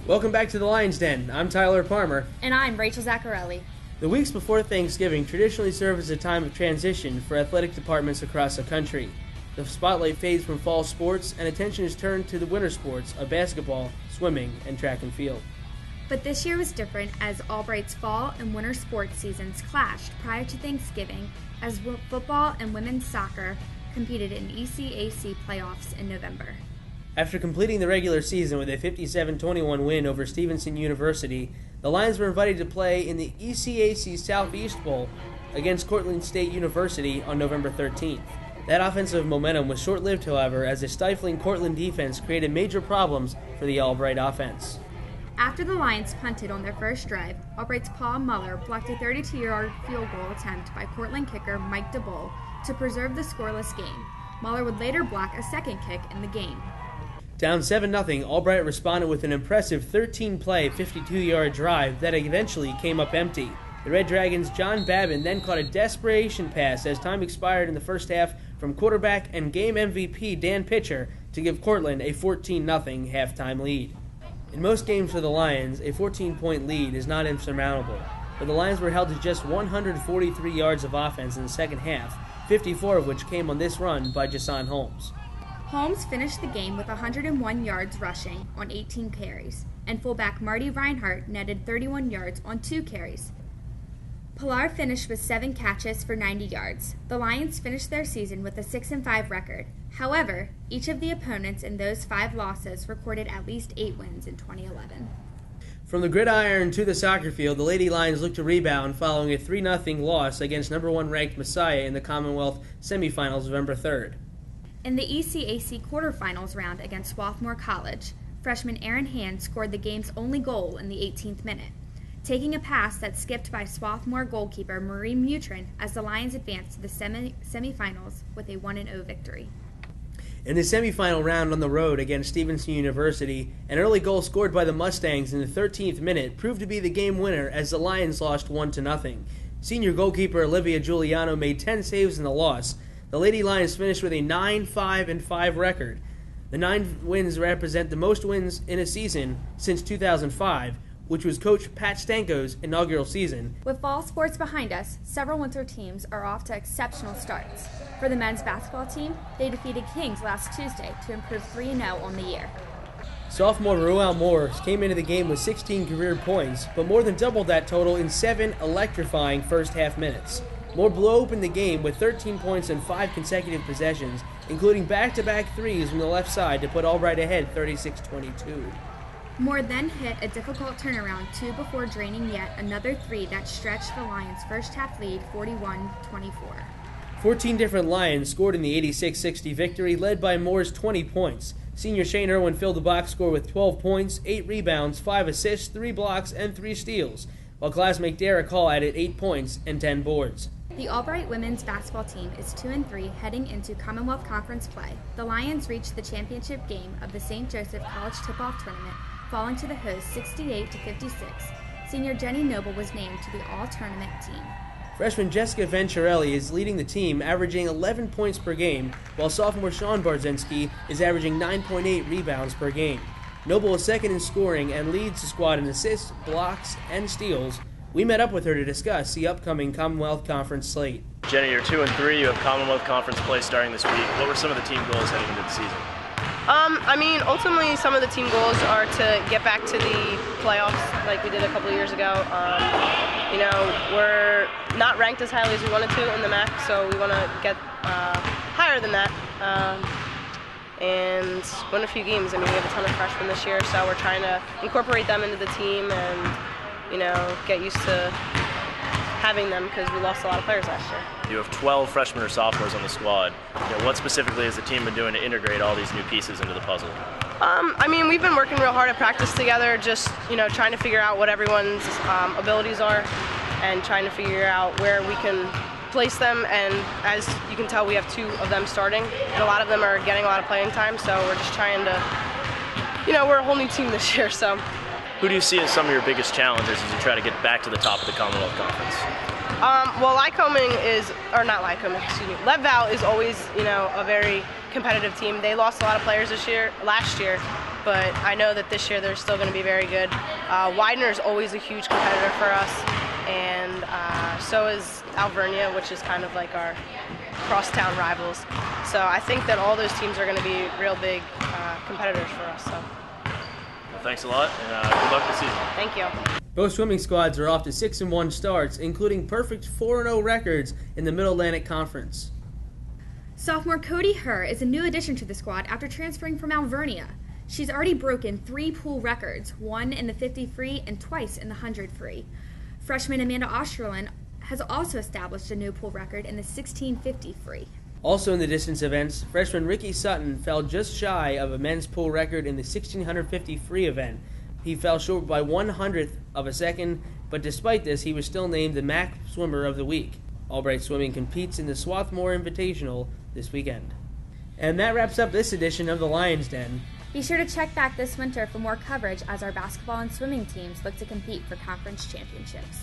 Welcome back to the Lions Den. I'm Tyler Parmer. And I'm Rachel Zaccarelli. The weeks before Thanksgiving traditionally serve as a time of transition for athletic departments across the country. The spotlight fades from fall sports and attention is turned to the winter sports of basketball, swimming, and track and field. But this year was different as Albright's fall and winter sports seasons clashed prior to Thanksgiving as football and women's soccer competed in ECAC playoffs in November. After completing the regular season with a 57-21 win over Stevenson University, the Lions were invited to play in the ECAC Southeast Bowl against Cortland State University on November 13th. That offensive momentum was short-lived, however, as a stifling Cortland defense created major problems for the Albright offense. After the Lions punted on their first drive, Albright's Paul Muller blocked a 32-yard field goal attempt by Cortland kicker Mike DeBoll to preserve the scoreless game. Muller would later block a second kick in the game. Down 7-0, Albright responded with an impressive 13-play, 52-yard drive that eventually came up empty. The Red Dragons' John Babin then caught a desperation pass as time expired in the first half from quarterback and game MVP Dan Pitcher to give Cortland a 14-0 halftime lead. In most games for the Lions, a 14-point lead is not insurmountable, but the Lions were held to just 143 yards of offense in the second half, 54 of which came on this run by Jason Holmes. Holmes finished the game with 101 yards rushing on 18 carries, and fullback Marty Reinhart netted 31 yards on 2 carries. Pilar finished with 7 catches for 90 yards. The Lions finished their season with a 6-5 record. However, each of the opponents in those 5 losses recorded at least 8 wins in 2011. From the gridiron to the soccer field, the Lady Lions looked to rebound following a 3-0 loss against number 1 ranked Messiah in the Commonwealth semifinals November 3rd. In the ECAC quarterfinals round against Swarthmore College, freshman Aaron Hand scored the game's only goal in the 18th minute, taking a pass that skipped by Swarthmore goalkeeper Marie Mutrin as the Lions advanced to the semifinals with a 1-0 victory. In the semifinal round on the road against Stevenson University, an early goal scored by the Mustangs in the 13th minute proved to be the game winner as the Lions lost 1-0. Senior goalkeeper Olivia Giuliano made 10 saves in the loss. The Lady Lions finished with a 9-5-5 record. The 9 wins represent the most wins in a season since 2005, which was Coach Pat Stanko's inaugural season. With fall sports behind us, several winter teams are off to exceptional starts. For the men's basketball team, they defeated Kings last Tuesday to improve 3-0 on the year. Sophomore Ruel Morris came into the game with 16 career points, but more than doubled that total in 7 electrifying first-half minutes. Moore blew open the game with 13 points in 5 consecutive possessions, including back-to-back threes from the left side to put Albright ahead 36-22. Moore then hit a difficult turnaround 2 before draining yet another 3 that stretched the Lions' first-half lead 41-24. 14 different Lions scored in the 86-60 victory, led by Moore's 20 points. Senior Shane Irwin filled the box score with 12 points, 8 rebounds, 5 assists, 3 blocks, and 3 steals, while classmate Derek Hall added 8 points and 10 boards. The Albright women's basketball team is 2-3 heading into Commonwealth Conference play. The Lions reached the championship game of the St. Joseph College Tip-Off Tournament, falling to the hosts 68-56. Senior Jenny Noble was named to the all-tournament team. Freshman Jessica Venturelli is leading the team, averaging 11 points per game, while sophomore Sean Barzinski is averaging 9.8 rebounds per game. Noble is second in scoring and leads the squad in assists, blocks, and steals. We met up with her to discuss the upcoming Commonwealth Conference slate. Jenny, you're 2-3. You have Commonwealth Conference play starting this week. What were some of the team goals heading into the season? Ultimately, some of the team goals are to get back to the playoffs like we did a couple of years ago. We're not ranked as highly as we wanted to in the MAC, so we want to get higher than that and win a few games. We have a ton of freshmen this year, so we're trying to incorporate them into the team and get used to having them because we lost a lot of players last year. You have 12 freshmen or sophomores on the squad. What specifically has the team been doing to integrate all these new pieces into the puzzle? We've been working real hard at practice together, just trying to figure out what everyone's abilities are and trying to figure out where we can place them. And as you can tell, we have 2 of them starting, and a lot of them are getting a lot of playing time, so we're just trying to, we're a whole new team this year, so. Who do you see as some of your biggest challenges as you try to get back to the top of the Commonwealth Conference? Lev Val is always, a very competitive team. They lost a lot of players last year, but I know that this year they're still going to be very good. Widener is always a huge competitor for us, and so is Alvernia, which is kind of like our crosstown rivals. So I think that all those teams are going to be real big competitors for us. So. Well, thanks a lot, and good luck this season. Thank you. Both swimming squads are off to 6-1 starts, including perfect 4-0 records in the Middle Atlantic Conference. Sophomore Cody Herr is a new addition to the squad after transferring from Alvernia. She's already broken 3 pool records, one in the 50 free and twice in the 100 free. Freshman Amanda Osterlin has also established a new pool record in the 1650 free. Also in the distance events, freshman Ricky Sutton fell just shy of a men's pool record in the 1650 free event. He fell short by 1/100th of a second, but despite this, he was still named the MAC Swimmer of the Week. Albright Swimming competes in the Swarthmore Invitational this weekend. And that wraps up this edition of the Lion's Den. Be sure to check back this winter for more coverage as our basketball and swimming teams look to compete for conference championships.